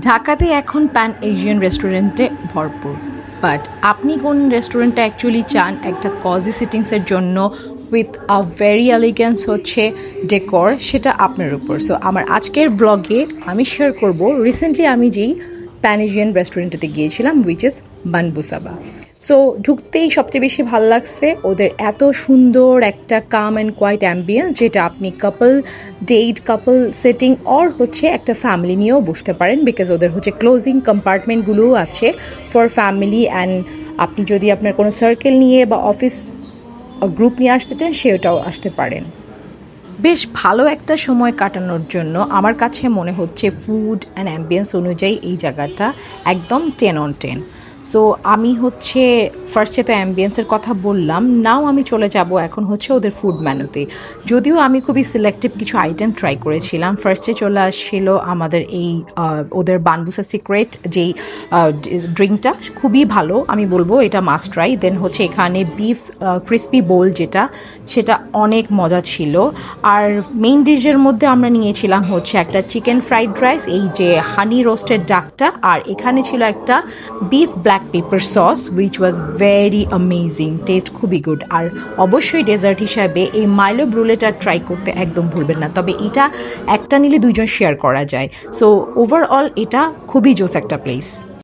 ঢাকাতে এখন pan Asian রেস্টুরেন্টে ভরপুর, বাট আপনি কোন রেস্টুরেন্টে অ্যাকচুয়ালি চান একটা কজি সিটিংসের জন্য উইথ আ ভেরি এলিগেন্স হচ্ছে ডেকর, সেটা আপনার উপর। সো আমার আজকের ব্লগে আমি শেয়ার করব রিসেন্টলি আমি যেই প্যান এশিয়ান রেস্টুরেন্টেতে গিয়েছিলাম, উইচ ইজ বানবুসাবা। সো ঢুকতেই সবচেয়ে বেশি ভালো লাগছে ওদের এত সুন্দর একটা কাম অ্যান্ড কোয়াইট অ্যাম্বিয়েন্স, যেটা আপনি কাপল ডেট, কাপল সেটিং অর হচ্ছে একটা ফ্যামিলি নিয়েও বসতে পারেন, বিকজ ওদের হচ্ছে ক্লোজিং কম্পার্টমেন্টগুলোও আছে ফর ফ্যামিলি। অ্যান্ড আপনি যদি আপনার কোনো সার্কেল নিয়ে বা অফিস গ্রুপ নিয়ে আসতে চান, সেটাও আসতে পারেন। বেশ ভালো একটা সময় কাটানোর জন্য আমার কাছে মনে হচ্ছে ফুড অ্যান্ড অ্যাম্বিয়েন্স অনুযায়ী এই জায়গাটা একদম 10/10। সো আমি হচ্ছে ফার্স্টে তো অ্যাম্বিয়েন্সের কথা বললাম, নাও আমি চলে যাব এখন হচ্ছে ওদের ফুড মেনুতে। যদিও আমি খুবই সিলেক্টিভ কিছু আইটেম ট্রাই করেছিলাম। ফার্স্টে চলে আসছিল আমাদের এই ওদের বানবুসা সিক্রেট যেই ড্রিঙ্কটা, খুবই ভালো, আমি বলবো এটা মাস্ট ট্রাই। দেন হচ্ছে এখানে বিফ ক্রিসপি বোল, সেটা অনেক মজা ছিল। আর মেইন ডিশের মধ্যে আমরা নিয়েছিলাম হচ্ছে একটা চিকেন ফ্রাইড রাইস, এই যে হানি রোস্টেড ডাকটা, আর এখানে ছিল একটা beef black pepper sauce, which was very amazing, test খুবই গুড। আর অবশ্যই ডেজার্ট হিসাবে এই মাইলো ব্রুলেটা ট্রাই করতে একদম ভুলবেন না, তবে এটা একটা নিলে দুইজন শেয়ার করা যায়। সো ওভারঅল এটা খুবই জোস একটা প্লেস।